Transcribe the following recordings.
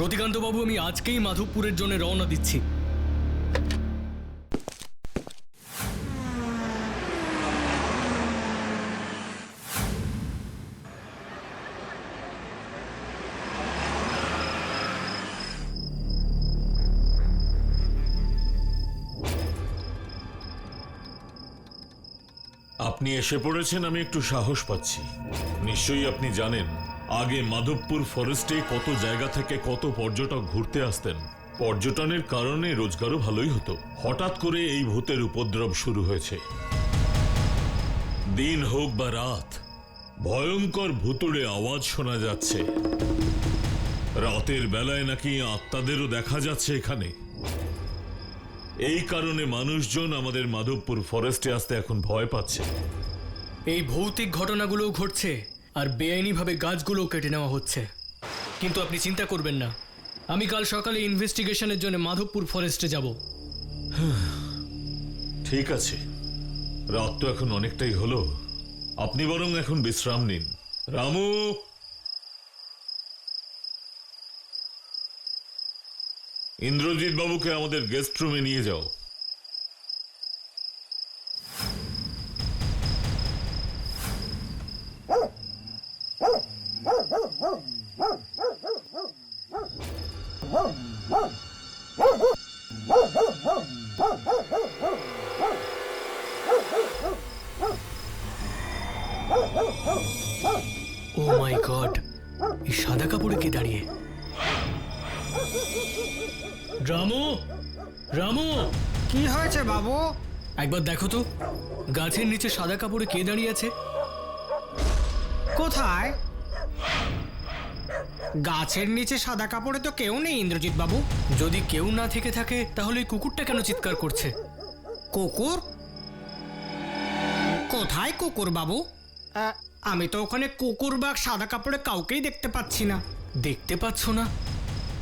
রতিকান্ত বাবু, আমি আজকেই মাধবপুরের জন্য রওনা দিচ্ছি। আপনি এসে পড়েছেন, আমি একটু সাহস পাচ্ছি। নিশ্চয়ই আপনি জানেন আগে মাধবপুর ফরেস্টে কত জায়গা থেকে কত পর্যটক ঘুরতে আসতেন। পর্যটনের কারণে রোজগারও ভালোই হতো। হঠাৎ করে এই ভূতের উপদ্রব শুরু হয়েছে। দিন হোক বা রাত, ভয়ঙ্কর ভুতুড়ে আওয়াজ শোনা যাচ্ছে। রাতের বেলায় নাকি আত্মাদেরও দেখা যাচ্ছে এখানে। এই কারণে মানুষজন আমাদের মাধবপুর ফরেস্টে আসতে এখন ভয় পাচ্ছে। এই ভৌতিক ঘটনাগুলোও ঘটছে আর বেআইনিভাবে গাছগুলোও কেটে নেওয়া হচ্ছে। কিন্তু আপনি চিন্তা করবেন না, আমি কাল সকালে ইনভেস্টিগেশনের জন্য মাধবপুর ফরেস্টে যাব। ঠিক আছে, রাত তো এখন অনেকটাই হলো, আপনি বরং এখন বিশ্রাম নিন। রামু, ইন্দ্রজিৎ বাবুকে আমাদের গেস্ট রুমে নিয়ে যাও। ও মাই গড, এই সাদা কাপড়ে কে দাঁড়িয়ে? রামু, রামু, কি হয়েছে বাবু? একবার দেখো তো, গাছের নিচে সাদা কাপড়ে কে দাঁড়িয়ে আছে? কোথায়? গাছের নিচে সাদা কাপড়ে তো কেউ নেই ইন্দ্রজিৎ বাবু। যদি কেউ না থেকে থাকে তাহলে এই কুকুরটা কেন চিৎকার করছে? কুকুর? কোথায় কুকুর বাবু? আমি তো ওখানে কুকুর বা সাদা কাপড়ে কাউকেই দেখতে পাচ্ছি না। দেখতে পাচ্ছ না?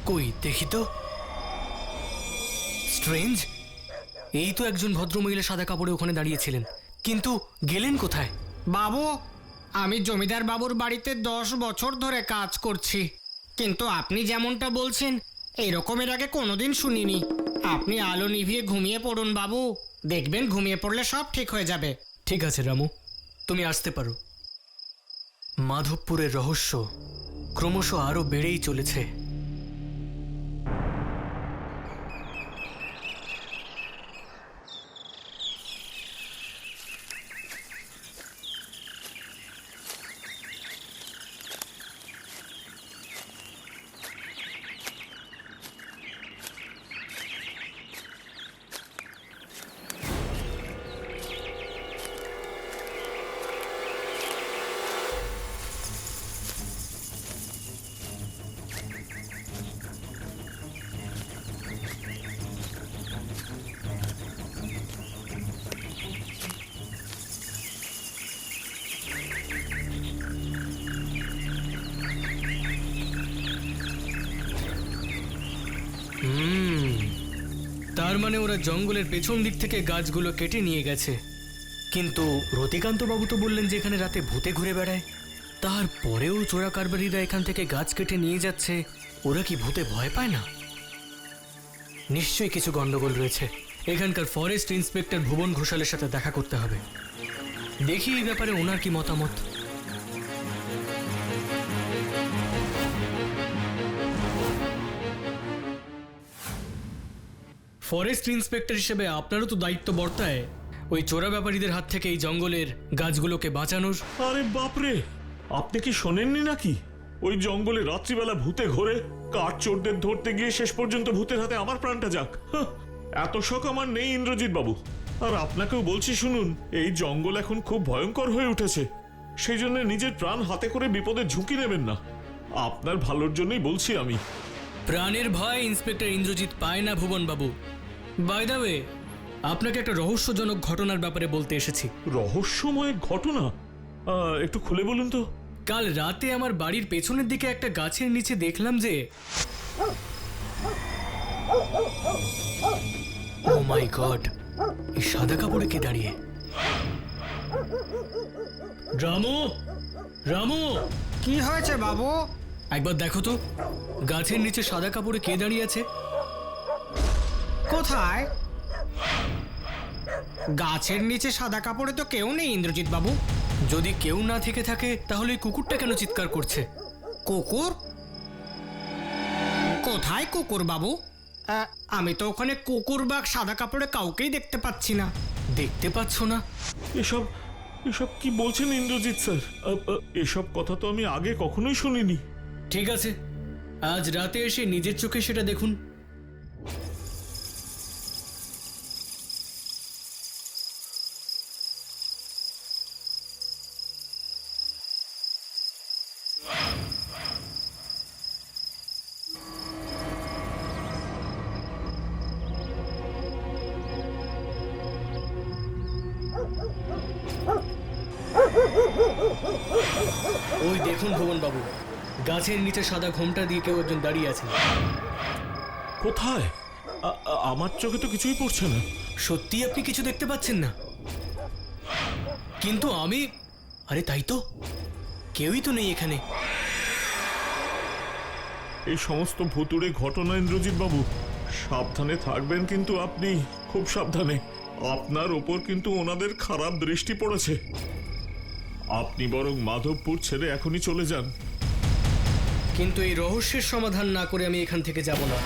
কই দেখি তো। স্ট্রেঞ্জ, এই তো একজন ভদ্রমহিলা সাদা কাপড়ে ওখানে দাঁড়িয়েছিলেন, কিন্তু গেলেন কোথায়? বাবু, আমি জমিদার বাবুর বাড়িতে 10 বছর ধরে কাজ করছি, কিন্তু আপনি যেমনটা বলছেন এরকমের আগে কোনোদিন শুনিনি। আপনি আলো নিভিয়ে ঘুমিয়ে পড়ুন বাবু, দেখবেন ঘুমিয়ে পড়লে সব ঠিক হয়ে যাবে। ঠিক আছে রামু, তুমি আসতে পারো। মাধবপুরের রহস্য ক্রমশ আরো বেড়েই চলেছে। তার মানে ওরা জঙ্গলের পেছন দিক থেকে গাছগুলো কেটে নিয়ে গেছে। কিন্তু রতিকান্ত বাবু তো বললেন যে এখানে রাতে ভূতে ঘুরে বেড়ায়। তারপরেও চোরা কারবারিরা এখান থেকে গাছ কেটে নিয়ে যাচ্ছে। ওরা কি ভূতে ভয় পায় না? নিশ্চয়ই কিছু গন্ডগোল রয়েছে। এখানকার ফরেস্ট ইন্সপেক্টর ভুবন ঘোষালের সাথে দেখা করতে হবে। দেখি এই ব্যাপারে ওনার কি মতামত। ফরেস্ট ইন্সপেক্টর হিসেবে আপনারও তো দায়িত্ব বর্তায় ওই চোরা ব্যাপারীদের হাত থেকে এই জঙ্গলের গাছগুলোকে বাঁচানোর। আরে বাপরে, আপনি কি শোনেননি নাকি? ওই জঙ্গলে রাত্রিবেলা ভূতে ঘোরে, কাঠ চোরদের ধরতে গিয়ে শেষ পর্যন্ত ভূতের হাতে আমার প্রাণটা যাক। এত শখ আমার নেই ইন্দ্রজিৎ বাবু। আর আপনাকেও বলছি শুনুন, এই জঙ্গল এখন খুব ভয়ঙ্কর হয়ে উঠেছে। সেই জন্য নিজের প্রাণ হাতে করে বিপদের ঝুঁকি নেবেন না। আপনার ভালোর জন্যই বলছি আমি। প্রাণের ভয় ইন্সপেক্টর ইন্দ্রজিৎ পায় না ভুবন বাবু। বাই দ্য ওয়ে, আপনাকে একটা রহস্যজনক ঘটনার ব্যাপারে বলতে এসেছি। রহস্যময় ঘটনা? একটু খুলে বলুন তো। কাল রাতে আমার বাড়ির পেছনের দিকে একটা গাছের নিচে দেখলাম যে, ও মাই গড, এই সাদা কাপড়ে কে দাঁড়িয়ে? রামু, রামু, কি হয়েছে বাবু? একবার দেখো তো গাছের নিচে সাদা কাপড়ে কে দাঁড়িয়ে আছে? কোথায়? গাছের নিচে সাদা কাপড়ে তো কেউ নেই ইন্দ্রজিৎ বাবু। যদি কেউ না থেকে থাকে তাহলে এই কুকুরটা কেন চিৎকার করছে? কুকুর? কোথায় কুকুর বাবু? আমি তো ওখানে কুকুর বা সাদা কাপড়ে কাউকেই দেখতে পাচ্ছি না। দেখতে পাচ্ছ না? এসব এসব কি বলছেন ইন্দ্রজিৎ স্যার? এসব কথা তো আমি আগে কখনোই শুনিনি। ঠিক আছে, আজ রাতে এসে নিজের চোখে সেটা দেখুন। ওই দেখুন ভুবন বাবু, গাছের নিচে সাদা ঘোমটা দিয়ে কেউ একজন দাঁড়িয়ে আছে। কোথায়? আমার চোখে তো কিছুই পড়ছে না। সত্যি আপনি কিছু দেখতে পাচ্ছেন না? কিন্তু আমি, আরে তাই তো, কেউই তো নেই এখানে। এই সমস্ত ভুতুড়ে ঘটনা ইন্দ্রজিৎ বাবু, সাবধানে থাকবেন কিন্তু আপনি, খুব সাবধানে। আপনার ওপর কিন্তু ওনাদের খারাপ দৃষ্টি পড়েছে। আপনি বরং মাধবপুর ছেড়ে এখনই চলে যান। কিন্তু এই রহস্যের সমাধান না করে আমি এখান থেকে যাব না।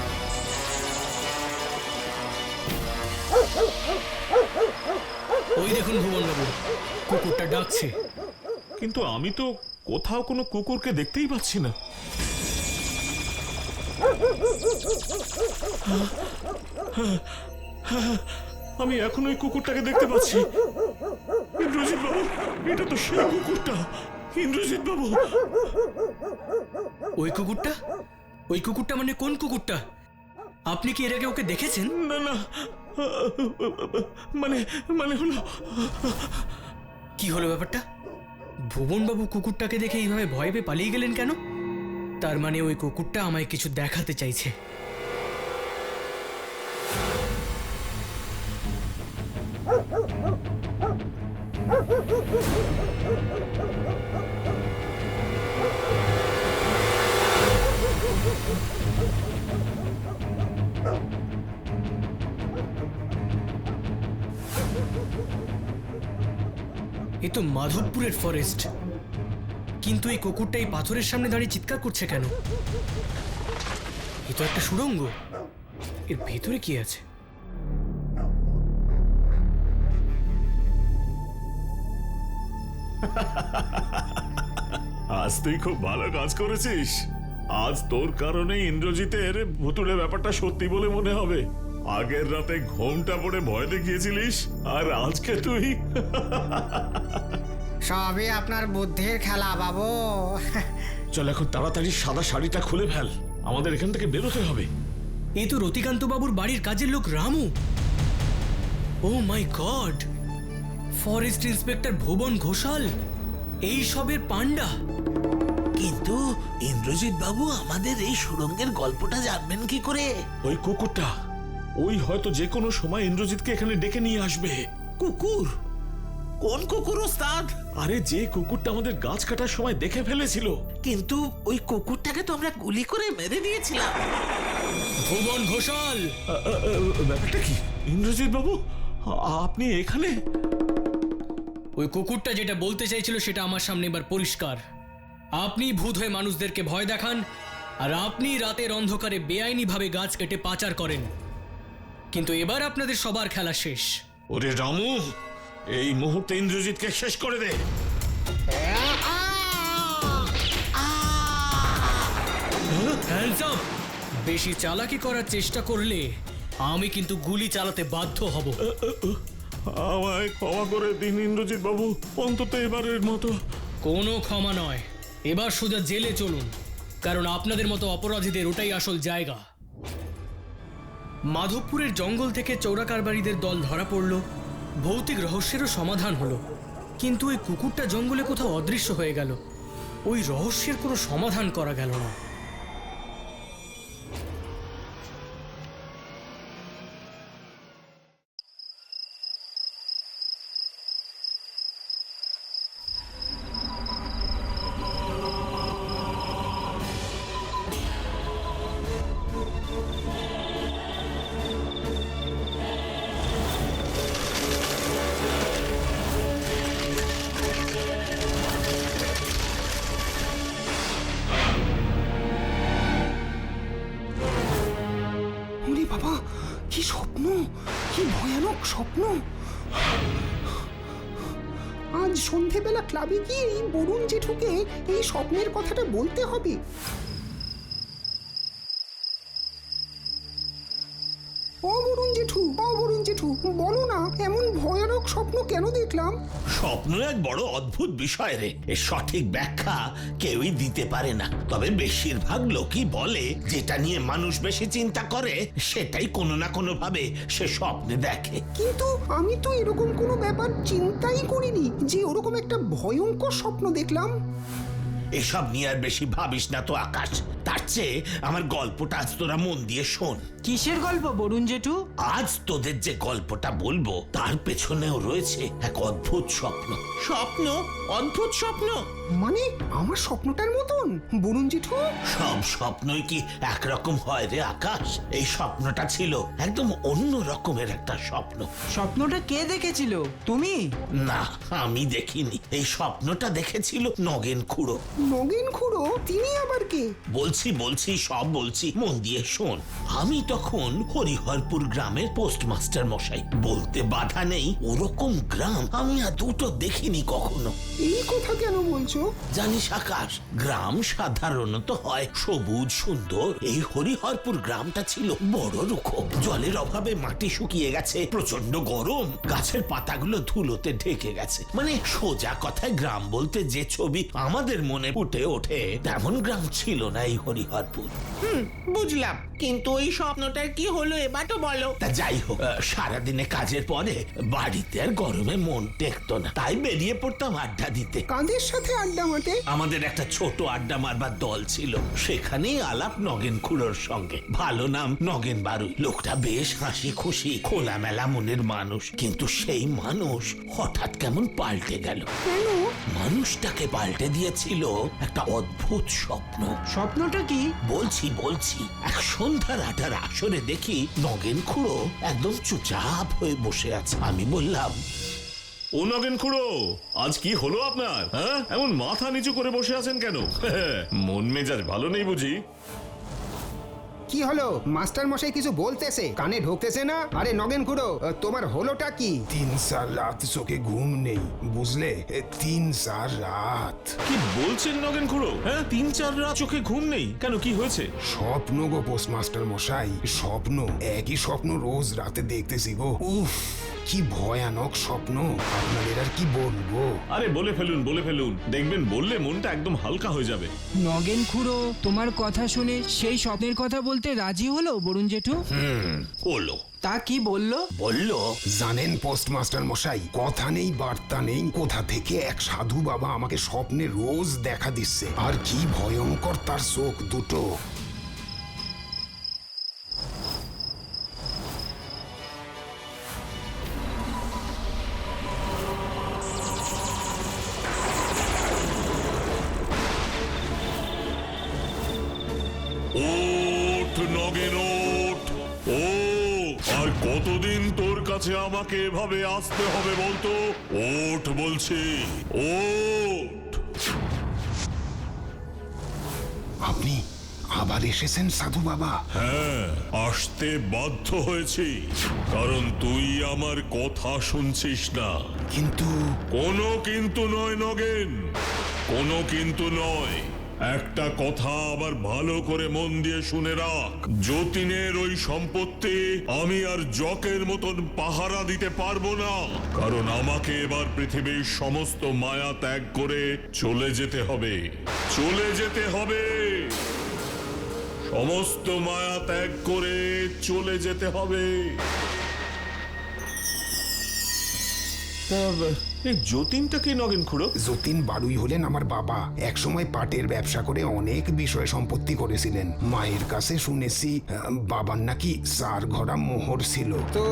ওই দেখুন ভুবন বাবু, কুকুরটা ডাকছে। কিন্তু আমি তো কোথাও কোনো কুকুরকে দেখতেই পাচ্ছি না। আমি এখন ওই কুকুরটাকে দেখতে পাচ্ছি। ইন্দ্রজিৎ বাবু, এটা তো সেই কুকুরটা। ইন্দ্রজিৎ বাবু, ওই কুকুরটা? ওই কুকুরটা মানে কোন কুকুরটা? আপনি কি এর আগে ওকে দেখেছেন? না না, মানে মানে হলো, কি হলো ব্যাপারটা? ভুবন বাবু কুকুরটাকে দেখে এইভাবে ভয় পেয়ে পালিয়ে গেলেন কেন? তার মানে ওই কুকুরটা আমায় কিছু দেখাতে চাইছে। এ তো মাধবপুরের ফরেস্ট, কিন্তু এই কুকুরটা এই পাথরের সামনে দাঁড়িয়ে চিৎকার করছে কেন? এ তো একটা সুড়ঙ্গ, এর ভেতরে কি আছে? আজ তুই খুব ভালো কাজ করেছিস। আজ তোর কারণে ইন্দ্রজিতের ভুতুড়ে ব্যাপারটা সত্যি বলে মনে হবে। আগের রাতে ঘোমটা পড়ে ভয় দেখিয়েছিলিস, আর আজকে তুই সবই আপনার বুদ্ধির খেলা বাবু। চল এখন তাড়াতাড়ি সাদা শাড়িটা খুলে ফেল, আমাদের এখান থেকে বেরোতে হবে। এই তো রতিকান্ত বাবুর বাড়ির কাজের লোক রামু। ও মাই গড, ফরেস্ট ইন্সপেক্টর ভুবন ঘোষাল, এই সবের পান্ডা। কিন্তু ইন্দ্রজিৎ বাবু আমাদের এই সুড়ঙ্গের গল্পটা জানবেন কি করে? ওই কুকুরটা, ওই হয়তো যে কোনো সময় ইন্দ্রজিৎকে এখানে ডেকে নিয়ে আসবে। কুকুর? কোন কুকুর ওস্তাদ? আরে যে কুকুরটা আমাদের গাছ কাটার সময় দেখে ফেলেছিল। কিন্তু ওই কুকুরটাকে তো আমরা গুলি করে মেরে দিয়েছিলাম। ভুবন ঘোষাল, ব্যাপারটা কি ইন্দ্রজিৎ বাবু, আপনি এখানে? ওই কুকুরটা যেটা বলতে চাইছিল সেটা আমার সামনে এবার পরিষ্কার। আপনি ভূত হয়ে মানুষদেরকে ভয় দেখান, আর আপনি রাতের অন্ধকারে বেআইনিভাবে গাছ কেটে পাচার করেন। কিন্তু এবার আপনাদের সবার খেলা শেষ। ওরে রামু, এই মুহূর্তে ইন্দ্রজিৎকে শেষ করে দে। Hands up! বেশি চালাকি করার চেষ্টা করলে আমি কিন্তু গুলি চালাতে বাধ্য হব। আমায় ক্ষমা করে দিন ইন্দ্রজিৎ বাবু, অন্তত এবারের মতো। কোনো ক্ষমা নয়, এবার সোজা জেলে চলুন, কারণ আপনাদের মতো অপরাধীদের ওটাই আসল জায়গা। মাধবপুরের জঙ্গল থেকে চোরা কারবারিদের দল ধরা পড়ল, ভৌতিক রহস্যেরও সমাধান হলো। কিন্তু ওই কুকুরটা জঙ্গলে কোথাও অদৃশ্য হয়ে গেল, ওই রহস্যের কোনো সমাধান করা গেল না। বাবা, কি স্বপ্ন, কি ভয়ানক স্বপ্ন! আজ সন্ধেবেলা ক্লাবে গিয়ে এই বরুণ জেঠুকে এই স্বপ্নের কথাটা বলতে হবে। ও বরুণ জেঠু, বলো না, এমন ভয়ানক স্বপ্ন কেন দেখলাম? স্বপ্ন এক বড় অদ্ভুত বিষয় রে, এর সঠিক ব্যাখ্যা কেউই দিতে পারে না। তবে বেশিরভাগ লোকই বলে যেটা নিয়ে মানুষ বেশি চিন্তা করে সেটাই কোনো না কোনো ভাবে সে স্বপ্নে দেখে। কিন্তু আমি তো এরকম কোনো ব্যাপার চিন্তাই করিনি যে ওরকম একটা ভয়ঙ্কর স্বপ্ন দেখলাম। এসব নিয়ে আর বেশি ভাবিস না তো আকাশ, তার চেয়ে আমার গল্পটা আজ তোরা মন দিয়ে শোন। কিসের গল্প বরুণ জেঠু? আজ তোদের যে গল্পটা বলবো তার পেছনেও রয়েছে এক অদ্ভুত স্বপ্ন। অদ্ভুত স্বপ্ন মানে আমার স্বপ্নটার মতন বরুণ জেঠু? সব স্বপ্নই কি একরকম হয় রে আকাশ? এই স্বপ্নটা ছিল একদম অন্য রকমের একটা স্বপ্ন। স্বপ্নটা কে দেখেছিল, তুমি? না, আমি দেখিনি। এই স্বপ্নটা দেখেছিল নগেন খুড়ো। নগেন খুড়ো? তিনি আবার কে? বলছি সব বলছি, মন দিয়ে শোন। আমি তখন হরিহরপুর গ্রামের পোস্টমাস্টার মশাই। বলতে বাধা নেই, ওরকম গ্রাম আমি আর দুটো দেখিনি কখনো। এই কথা কেন বলছো? জানিস আকাশ, গ্রাম সাধারণত হয় সবুজ সুন্দর। এই হরিহরপুর গ্রামটা ছিল বড় রুক্ষ। জলের অভাবে মাটি শুকিয়ে গেছে, প্রচন্ড গরম, গাছের পাতাগুলো ধুলোতে ঢেকে গেছে। মানে সোজা কথায় গ্রাম বলতে যে ছবি আমাদের মনে ফুটে ওঠে তেমন গ্রাম ছিল না এই হরিহরপুর। বুঝলাম, কিন্তু ওই স্বপ্নটার কি হলো এবার তো বলো। তা যাই হোক, সারাদিনে কাজের পরে বাড়িতে আর গরমে মন টেকতো না, তাই বেরিয়ে পড়তাম আড্ডা দিতে। কাদের সাথে আড্ডা মারতে? আমাদের একটা ছোট আড্ডা মারবার দল ছিল, সেখানেই আলাপ নগেন খুড়োর সঙ্গে। ভালো নাম নগেন বারুই। লোকটা বেশ হাসি খুশি, খোলামেলা মনের মানুষ। কিন্তু সেই মানুষ হঠাৎ কেমন পাল্টে গেল। কেন? মানুষটাকে পাল্টে দিয়েছিল একটা অদ্ভুত স্বপ্ন। স্বপ্নটা কি? বলছি এক সন্ধ্যার আড্ডার আসরে দেখি নগেন খুড়ো একদম চুপচাপ হয়ে বসে আছে। আমি বললাম, ও নগেন খুড়ো, আজ কি হলো আপনার? হ্যাঁ, এমন মাথা নিচু করে বসে আছেন কেন? মন মেজাজ ভালো নেই বুঝি? কি হলো? মাস্টার মশাই কিছু বলতেছে, কানে ঢোকতেছে না? আরে নগেন খুড়ো, তোমার হলোটা কি? 3-4 রাত চোখে ঘুম নেই, বুঝলে? 3-4 রাত। কি বলছেন নগেন খুড়ো? হ্যাঁ, 3-4 রাত চোখে ঘুম নেই কেন? কি হয়েছে? স্বপ্ন গো পোস্টমাস্টার মশাই, স্বপ্ন। একই স্বপ্ন রোজ রাতে দেখতেছি গো। উফ, কি ভয়ানক স্বপ্ন, আপনাদের আর কি বলবো। আরে বলে ফেলুন, দেখবেন বললে মনটা একদম হালকা হয়ে যাবে। নগেন খুড়ো তোমার কথা শুনে সেই স্বপ্নের কথা বলতে রাজি হলো বরুণ জেঠু? হলো। তা কি বললো? বললো, জানেন পোস্টমাস্টার মশাই, কথা নেই বার্তা নেই, কোথা থেকে এক সাধু বাবা আমাকে স্বপ্নে রোজ দেখা দিচ্ছে। আর কি ভয়ঙ্কর তার চোখ দুটো। ওঠ নগেন, ওঠ। ও আর কতদিন তোর কাছে আমাকে এভাবে আসতে হবে বলতো? ওঠ বলছি, ওঠ। আপনি আবার এসেছেন সাধু বাবা? হ্যাঁ, আসতে বাধ্য হয়েছি, কারণ তুই আমার কথা শুনছিস না। কিন্তু কোনো কিন্তু নয় নগেন, কোনো কিন্তু নয়। একটা কথা আবার ভালো করে মন দিয়ে শুনে রাখ, যতীনের ওই সম্পত্তি আমি আর জকের মতন পাহারা দিতে পারবো না। কারণ আমাকে এবার পৃথিবীর সমস্ত মায়া ত্যাগ করে চলে যেতে হবে। সমস্ত মায়া ত্যাগ করে চলে যেতে হবে। যতীনটাকে নগেন খুড়ো? যতীন বারুই হলেন আমার বাবা। একসময় পাটের ব্যবসা করে অনেক বিষয় সম্পত্তি করেছিলেন। মায়ের কাছে শুনেছি বাবার নাকি 4 ঘোড়া মোহর ছিল। তো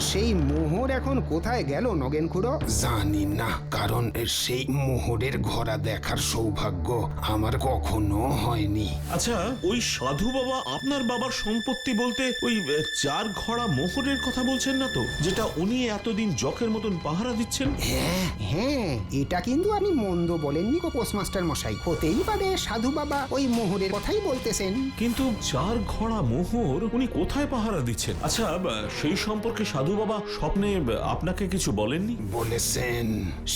সেই মোহর এখন কোথায় গেল নগেন খুড়ো? জানি না, কারণ সেই মোহরের ঘোড়া দেখার সৌভাগ্য আমার কখনো হয়নি। আচ্ছা, ওই সাধু বাবা আপনার বাবার সম্পত্তি বলতে ওই 4 ঘোড়া মোহরের কথা বলছেন না তো, যেটা উনি এতদিন জকের মতন পাহারা দিচ্ছেন? হ্যাঁ, হ্যাঁ, এটা কিন্তু আপনি মন্দ বলেননি গো পোস্টমাস্টার মশাই। হতেই পারে সাধু বাবা ওই মোহরের কথাই বলতেছেন। কিন্তু চার ঘোড়া মোহর উনি কোথায় পাহারা দিচ্ছেন? আচ্ছা, সেই সম্পর্কে সাধু বাবা স্বপ্নে আপনাকে কিছু বলেননি? বলেছেন,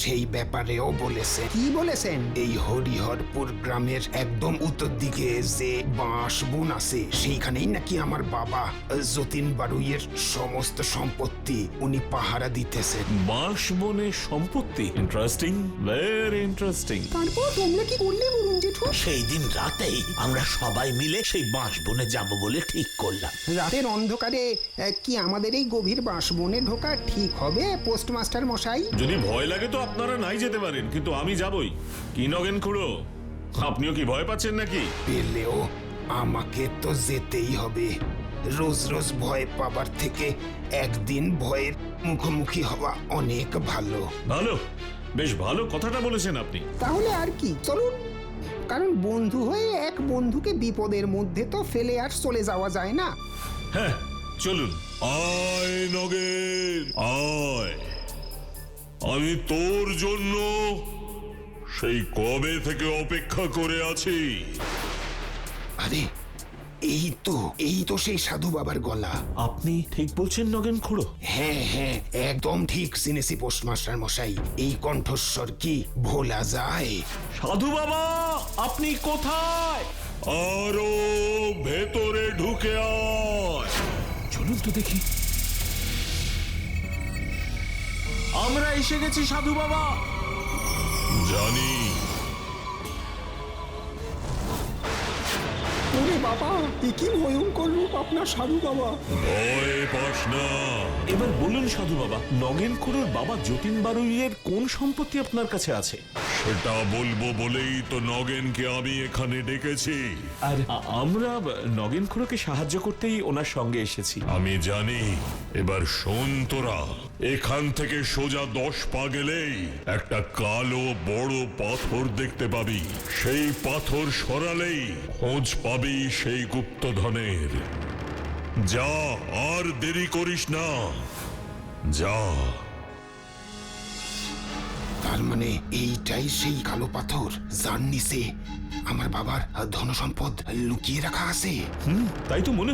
সেই ব্যাপারেও বলেছেন। কি বলেছেন? এই হরিহরপুর গ্রামের একদম উত্তর দিকে যে বাঁশ বন আছে, সেইখানেই নাকি আমার বাবা যতীন বারুইয়ের সমস্ত সম্পত্তি উনি পাহারা দিতেছেন। বাঁশ বনে সম্পত্তি? Interesting, very interesting. তারপর তোমরা কি করলে বলুন জেঠু? সেই দিন রাতেই আমরা সবাই মিলে সেই বাঁশবনে যাব বলে ঠিক করলাম। রাতের অন্ধকারে কি আমাদের এই গভীর বাঁশবনে ঢোকা ঠিক হবে পোস্টমাস্টার মশাই? যদি ভয় লাগে তো আপনারা নাই যেতে পারেন, কিন্তু আমি যাবই। কি নগেন খুড়ো, আপনিও কি ভয় পাচ্ছেন নাকি? পেলেও আমাকে তো যেতেই হবে। রোজ রোজ ভয় পাবার থেকে একদিন ভয়ের মুখোমুখি হওয়া অনেক ভালো। ভালো, বেশ ভালো কথাটা বলেছেন আপনি। তাহলে আর কি, চলুন। কারণ বন্ধু হয়ে এক বন্ধুকে বিপদের মধ্যে তো ফেলে আর চলে যাওয়া যায় না। হ্যাঁ, চলুন। আয় নগেন আয়, আমি তোর জন্য সেই কবে থেকে অপেক্ষা করে আছি। আরে এই তো সেই সাধু বাবার গলা। আপনি ঠিক বলছেন নগেন খুড়ো। হ্যাঁ হ্যাঁ, একদম ঠিক চিনেছি পোস্টমাস্টার মশাই। এই কণ্ঠস্বর কি ভোলা যায়? সাধু বাবা, আপনি কোথায়? আরো ভেতরে ঢুকে আয়। চলুন তো দেখি। আমরা এসে গেছি সাধু বাবা। জানি। ওরে বাবা, এ কি ভয়ঙ্কর রূপ আপনার সাধু বাবা। ভয় পাস না। এবার বলুন সাধু বাবা, নগেন খুড়োর বাবা যতীন বারুইয়ের কোন সম্পত্তি আপনার কাছে আছে? সেটা বলবো বলেই তো নগেনকে আমি এখানে ডেকেছি। আর আমরা নগেন খুড়োকে সাহায্য করতেই ওনার সঙ্গে এসেছি। আমি জানি। এবার শোন তোরা, এখান থেকে সোজা 10 পা গেলেই একটা কালো বড় পাথর দেখতে পাবি। সেই পাথর সরালেই খোঁজ পাবি সেই গুপ্তধনের। যা, আর দেরি করিস না, যা। তার মানে এইটাই সেই কালো পাথর যার নিচে আমার বাবার ধনসম্পদ লুকিয়ে রাখা আছে। তাই তো মনে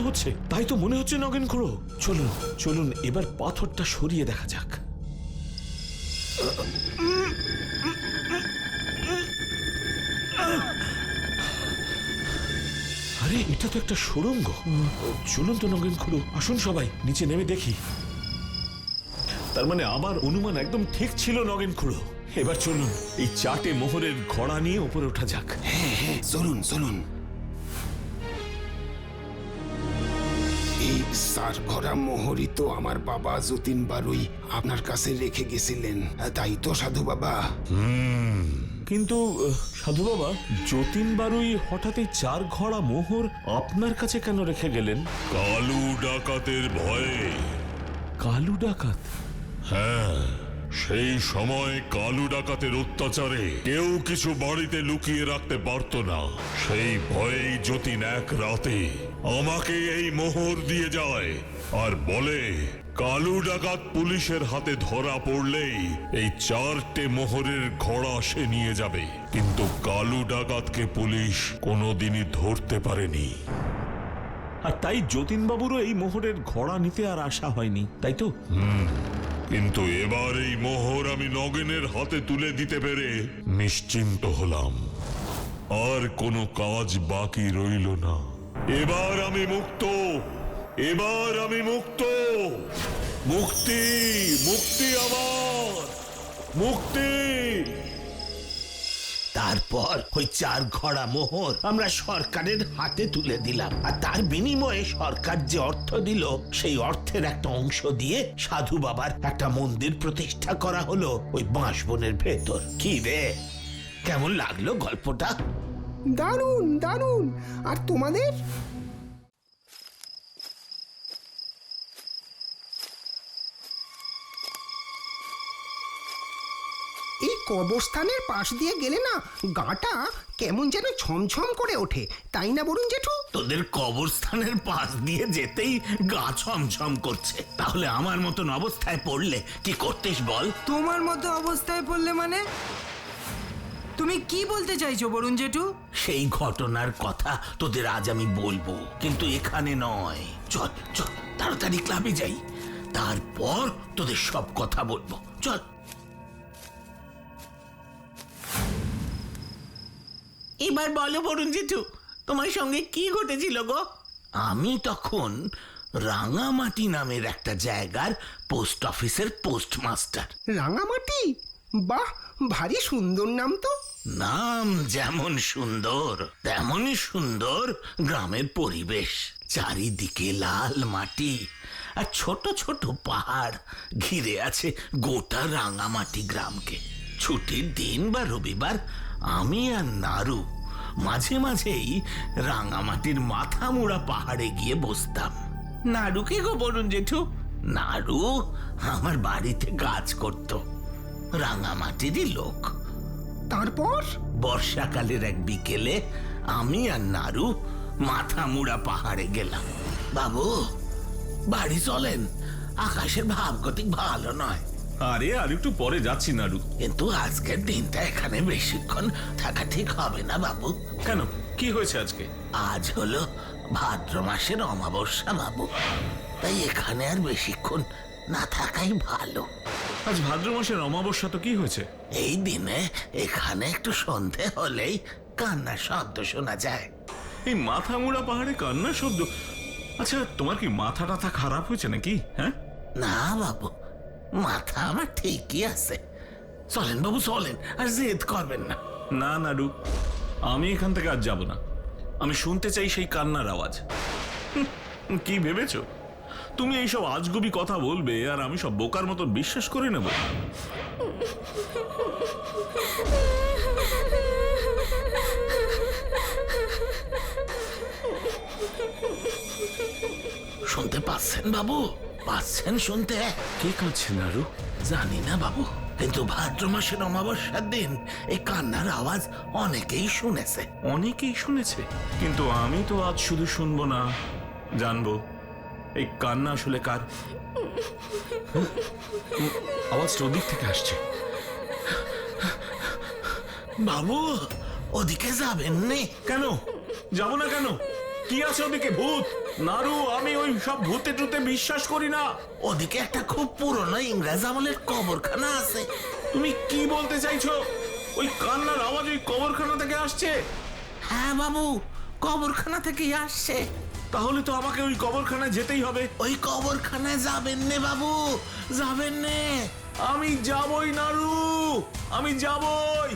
হচ্ছে, নগেন খুড়ো। চলুন চলুন, এবার পাথরটা সরিয়ে দেখা যাক। আরে, এটা তো একটা সুড়ঙ্গ। চলুন তো নগেন খুড়ো, আসুন সবাই নিচে নেমে দেখি। তার মানে আমার অনুমান একদম ঠিক ছিল নগেন খুড়ো। এবার চলুন, এই 4টে মোহরের ঘোড়া নিয়ে উপরে ওঠা যাক। হ্যাঁ হ্যাঁ, চলুন চলুন। এই সার ঘোড়া মোহরই তো আমার বাবা যতীন বারুই আপনার কাছে রেখে গেছিলেন, তাই তো সাধু বাবা? কিন্তু সাধু বাবা, যতীন বারুই হঠাৎ এই 4 ঘোড়া মোহর আপনার কাছে কেন রেখে গেলেন? কালু ডাকাতের ভয়ে। কালু ডাকাত? হ্যাঁ, সেই সময় কালু ডাকাতের অত্যাচারে কেউ কিছু বাড়িতে লুকিয়ে রাখতে পারত না। সেই ভয়েই যতীন এক রাতে আমাকে এই মোহর দিয়ে যায় আর বলে, কালু ডাকাত পুলিশের হাতে ধরা পড়লেই এই 4টে মোহরের ঘোড়া সে নিয়ে যাবে। কিন্তু কালু ডাকাতকে পুলিশ কোনোদিনই ধরতে পারেনি। আর তাই যতীনবাবুরও এই মোহরের ঘোড়া নিতে আর আশা হয়নি, তাই তো? কিন্তু এবার এই মোহর আমি নগেনের হাতে তুলে দিতে পেরে নিশ্চিন্ত হলাম। আর কোনো কাজ বাকি রইল না। এবার আমি মুক্ত, এবার আমি মুক্ত। মুক্তি, মুক্তি আমার, মুক্তি। তারপর ওই 4 ঘোড়া মোহর আমরা সরকারের হাতে তুলে দিলাম। আর তার বিনিময়ে সরকার যে অর্থ দিল, সেই অর্থের একটা অংশ দিয়ে সাধু বাবার একটা মন্দির প্রতিষ্ঠা করা হলো ওই বাঁশবনের ভেতর। কি রে, কেমন লাগলো গল্পটা? দারুণ দারুণ। আর তোমাদের? এই কবরস্থানের পাশ দিয়ে গেলে না গাটা কেমন যেন ছমছম করে ওঠে, তাই না বরুণ জেঠু? তোদের কবরস্থানের পাশ দিয়ে যেতেই গা ছমছম করছে, তাহলে আমার মতন অবস্থায় পড়লে কি করতিস বল? তোমার মতো অবস্থায় পড়লে মানে? তুমি কি বলতে চাইছো বরুণ জেঠু? সেই ঘটনার কথা তোদের আজ আমি বলবো, কিন্তু এখানে নয়। চল চল তাড়াতাড়ি ক্লাবে যাই, তারপর তোদের সব কথা বলবো। চল। এবার বলো বরুণ জেঠু, তোমার সঙ্গে কি ঘটেছিল গো? আমি তখন রাঙামাটি নামের একটা জায়গার পোস্ট অফিসের পোস্টমাস্টার। রাঙামাটি? বাহ, ভারী সুন্দর নাম তো। নাম যেমন সুন্দর তেমনই সুন্দর গ্রামের পরিবেশ। চারিদিকে লাল মাটি আর ছোট ছোট পাহাড় ঘিরে আছে গোটা রাঙামাটি গ্রামকে। ছুটির দিন বা রবিবার আমি আর নারু মাঝে মাঝেই রাঙামাটির মাথামুড়া পাহাড়ে গিয়ে বসতাম। নাড়ু কে গো বরুণ জেঠু? নারু আমার বাড়িতে কাজ করত, রাঙামাটিরই লোক। তারপর? বর্ষাকালের এক বিকেলে আমি আর নারু মাথামুড়া পাহাড়ে গেলাম। বাবু বাড়ি চলেন, আকাশের ভাবগতিক ভালো নয়। আরে আর একটু পরে যাচ্ছি নাড়ু। কিন্তু আজকের দিনটা এখানে বেশিক্ষণ থাকা ঠিক হবে না বাবু। কেন, কি হয়েছে আজকে? আজ হলো ভাদ্র মাসের অমাবস্যা বাবু, তাই এখানে আর বেশিক্ষণ না থাকাই ভালো। আজ ভাদ্র মাসের অমাবস্যা তো কি হয়েছে? এই দিনে এখানে একটু সন্ধে হলেই কান্নার শব্দ শোনা যায়। এই মাথামুড়া পাহাড়ে কান্না শব্দ? আচ্ছা, তোমার কি মাথা টাথা খারাপ হয়েছে নাকি? হ্যাঁ, না বাবু, মাথা আমার ঠিকই আছে। চলেন বাবু চলেন, আর জেদ করবেন না। না নাড়ু, আমি এখান থেকে আজ যাব না। আমি শুনতে চাই সেই কান্নার আওয়াজ। কি ভেবেছো তুমি এইসব আজগুবি কথা বলবে আর আমি সব বোকার মতো বিশ্বাস করে নেব? শুনতে পাচ্ছেন বাবু? পাচ্ছেন শুনতে? কে কাঁদছে নাড়ু? জানি না বাবু, কিন্তু ভাদ্র মাসের অমাবস্যার দিন এই কান্নার আওয়াজ অনেকেই শুনেছে। অনেকেই শুনেছে, কিন্তু আমি তো আজ শুধু শুনবো না, জানবো এই কান্না আসলে কার। আওয়াজটা ওদিক থেকে আসছে। বাবু ওদিকে যাবেন নে? কেন যাব না? কেন, কি আছে ওদিকে? ভূত? নাড়ু, আমি ওই সব ভূতে টুতে বিশ্বাস করি না। ওদিকে একটা খুব পুরনো ইংরেজ আমলের কবরখানা আছে। তুমি কি বলতে চাইছো? ওই কান্নার আওয়াজ ওই কবরখানা থেকে আসছে? হ্যাঁ বাবু, কবরখানা থেকেই আসছে। তাহলে তো আমাকে ওই কবরখানায় যেতেই হবে। ওই কবরখানায় যাবেন নে বাবু, যাবেন নে? আমি যাবই নাড়ু, আমি যাবই।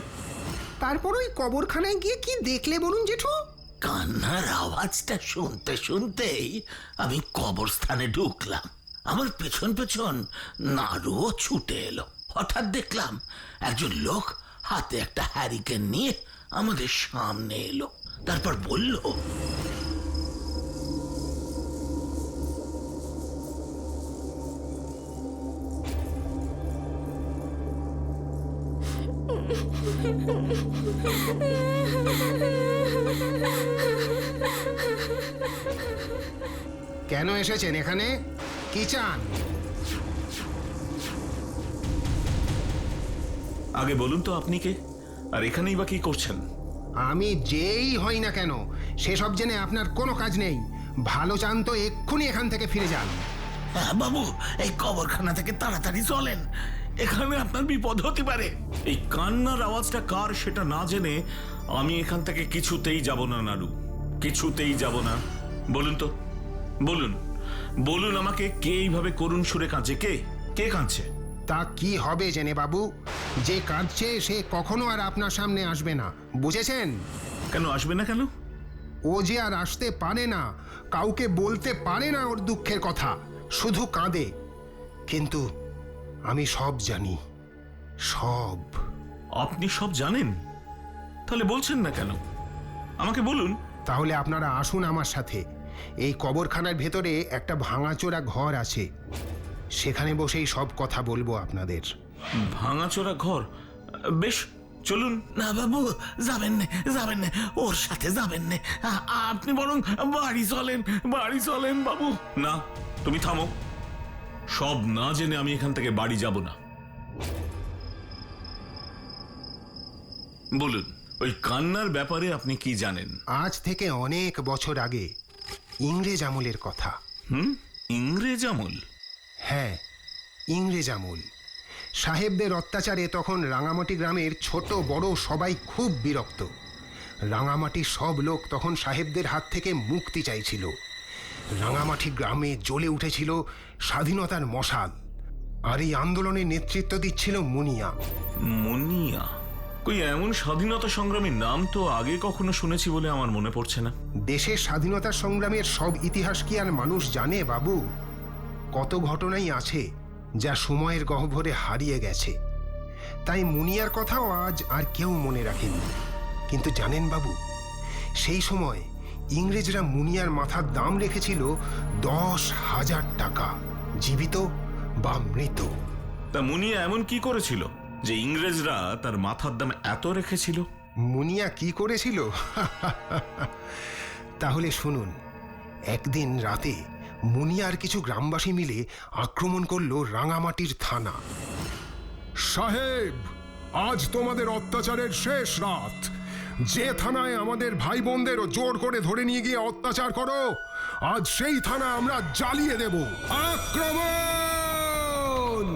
তারপর ওই কবরখানায় গিয়ে কি দেখলে বরুণ জেঠু? কান্নার আওয়াজটা শুনতে শুনতেই আমি কবরস্থানে ঢুকলাম। আমার পেছন পেছন নাড়ুও ছুটে এলো। হঠাৎ দেখলাম একজন লোক হাতে একটা হ্যারিকেন নিয়ে আমাদের সামনে এলো। তারপর বলল, কেন এসেছেন এখানে? কি চান? আগে বলুন তো আপনি কে, আর এখানেই বা কি করছেন? আমি যেই হই না কেন সেসব জেনে আপনার কোনো কাজ নেই। ভালো চান তো এক্ষুনি এখান থেকে ফিরে যান। হ্যাঁ বাবু, এই কবরখানা থেকে তাড়াতাড়ি চলেন, এখানে আপনার বিপদ হতে পারে। এই কান্নার আওয়াজটা কার সেটা না জেনে আমি এখান থেকে কিছুতেই যাব না নাড়ু, কিছুতেই যাব না। বলুন তো, বলুন বলুন আমাকে, কে এইভাবে করুণ সুরে কাঁদছে? কে কে কাঁদছে? তা কি হবে জেনে বাবু? যে কাঁদছে সে কখনো আর আপনার সামনে আসবে না, বুঝেছেন? কেন আসবে না? কেন? ও যে আর আসতে পারে না, কাউকে বলতে পারে না ওর দুঃখের কথা, শুধু কাঁদে। কিন্তু আমি সব জানি, সব। আপনি সব জানেন? তাহলে বলছেন না কেন? আমাকে বলুন। তাহলে আপনারা আসুন আমার সাথে। এই কবরখানার ভেতরে একটা ভাঙাচোরা ঘর আছে, সেখানে বসেই সব কথা বলবো আপনাদের। ভাঙাচোরা ঘর? বেশ, চলুন। না বাবু, যাবেন না ওর সাথে যাবেন না। আপনি বরং বাড়ি চলেন বাবু। না, তুমি থামো। সব না জেনে আমি এখান থেকে বাড়ি যাব না। বলুন, ওই কান্নার ব্যাপারে আপনি কি জানেন? আজ থেকে অনেক বছর আগে ইংরেজ আমলের কথা। ইংরেজ আমল? হ্যাঁ, ইংরেজ আমল। সাহেবদের অত্যাচারে তখন রাঙামাটি গ্রামের ছোট বড় সবাই খুব বিরক্ত। রাঙামাটির সব লোক তখন সাহেবদের হাত থেকে মুক্তি চাইছিল। রাঙামাটি গ্রামে জ্বলে উঠেছিল স্বাধীনতার মশাল। আর এই আন্দোলনের নেতৃত্ব দিচ্ছিল মুনিয়া। মুনিয়া? কই, এমন স্বাধীনতা সংগ্রামীর নাম তো আগে কখনো শুনেছি বলে আমার মনে পড়ছে না। দেশের স্বাধীনতা সংগ্রামের সব ইতিহাস কি আর মানুষ জানে বাবু? কত ঘটনাই আছে যা সময়ের গহ্বরে হারিয়ে গেছে। তাই মুনিয়ার কথাও আজ আর কেউ মনে রাখেনি। কিন্তু জানেন বাবু, সেই সময় ইংরেজরা মুনিয়ার মাথার দাম রেখেছিল 10,000 টাকা, জীবিত বা মৃত। তা মুনিয়া এমন কি করেছিল যে ইংরেজরা তার মাথার দাম এত রেখেছিল? মুনিয়া কি করেছিল? তাহলে শুনুন। একদিন রাতে মুনিয়ার কিছু গ্রামবাসী মিলে আক্রমণ করলো রাঙামাটির থানা। সাহেব, আজ তোমাদের অত্যাচারের শেষ রাত। যে থানায় আমাদের ভাই বোনদেরও জোর করে ধরে নিয়ে গিয়ে অত্যাচার করো, আজ সেই থানা আমরা জ্বালিয়ে দেব। আক্রমণ!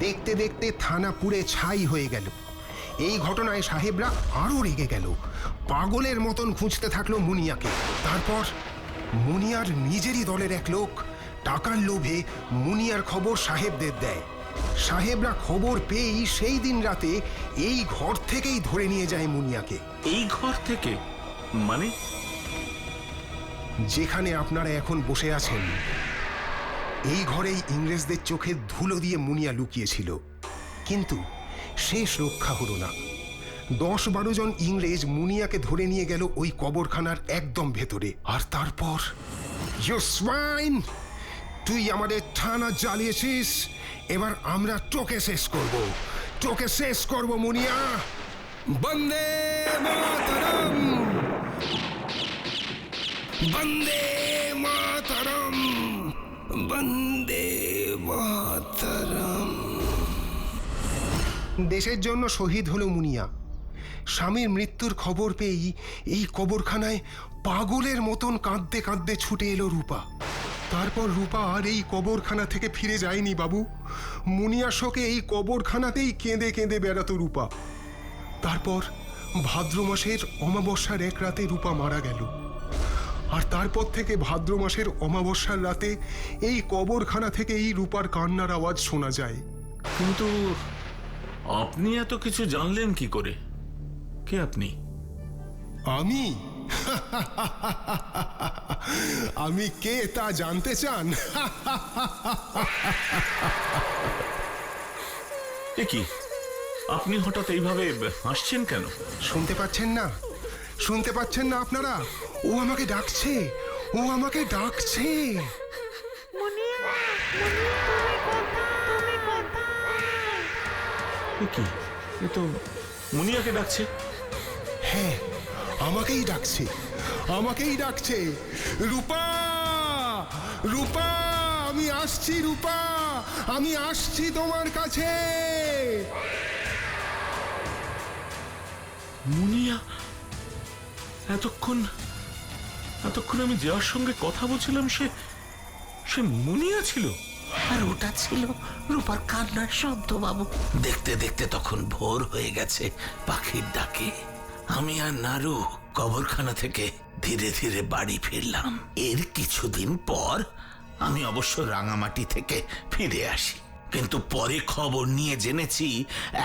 দেখতে দেখতে থানা পুড়ে ছাই হয়ে গেল। এই ঘটনায় সাহেবরা আরো রেগে গেল। পাগলের মতন খুঁজতে থাকলো মুনিয়াকে। তারপর মুনিয়ার নিজেরই দলের এক লোক টাকার লোভে মুনিয়ার খবর সাহেবদের দেয়। সাহেবরা খবর পেয়েই সেই দিন রাতে এই ঘর থেকেই ধরে নিয়ে যায় মুনিয়াকে। এই ঘর থেকে? মানে? যেখানে আপনারা এখন বসে আছেন, এই ঘরেই ইংরেজদের চোখে ধুলো দিয়ে মুনিয়া লুকিয়েছিল। কিন্তু শেষ রক্ষা হলো না। 10-12 জন ইংরেজ মুনিয়াকে ধরে নিয়ে গেল ওই কবরখানার একদম ভেতরে। আর তারপর, ইউ সোয়াইন, তুই আমাদের থানা জ্বালিয়েছিস, এবার আমরা তোকে শেষ করব। তোকে শেষ করব মুনিয়া। বন্দে মাতরম, বন্দে মাতরম, বন্দে মাতরম। দেশের জন্য শহীদ হলো মুনিয়া। স্বামীর মৃত্যুর খবর পেয়েই এই কবরখানায় পাগলের মতন কাঁদতে কাঁদতে ছুটে এলো রূপা। তারপর রূপা আর এই কবরখানা থেকে ফিরে যায়নি বাবু। মুনিয়া শোকে এই কবরখানাতেই কেঁদে কেঁদে বেড়াতো রূপা। তারপর ভাদ্র মাসের অমাবস্যার এক রাতে রূপা মারা গেল। আর তারপর থেকে ভাদ্র মাসের অমাবস্যার রাতে এই কবরখানা থেকে এই রূপার কান্নার আওয়াজ শোনা যায়। কিন্তু আপনি এত কিছু জানলেন কি করে? কে আপনি? আমি আমি কে তা জানতে চান? এ কি, আপনি হঠাৎ এইভাবে হাসছেন কেন? শুনতে পাচ্ছেন না? শুনতে পাচ্ছেন না আপনারা? ও আমাকে ডাকছে, ও আমাকে ডাকছে। এ কি, এ তো মুনিয়াকে ডাকছে। হ্যাঁ, আমাকেই ডাকছে, আমাকেই ডাকছে। রূপা, রূপা, আমি আসছি রূপা, আমি আসছি তোমার কাছে। মুনিয়া? এতক্ষণ আমি যার সঙ্গে কথা বলছিলাম সে মুনিয়া ছিল? আর ওটা ছিল রূপার কান্নার শব্দ বাবু। দেখতে দেখতে তখন ভোর হয়ে গেছে পাখির ডাকে। আমি আর নারু কবরখানা থেকে ধীরে ধীরে বাড়ি ফিরলাম। এর কিছুদিন পর আমি অবশ্য রাঙামাটি থেকে ফিরে আসি। কিন্তু পরে খবর নিয়ে জেনেছি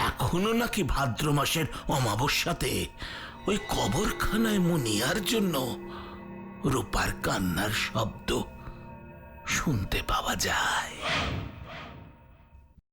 এখনো নাকি ভাদ্র মাসের অমাবস্যাতে ওই কবরখানায় মুনিয়ার জন্য রূপার কান্নার শব্দ শুনতে পাওয়া যায়।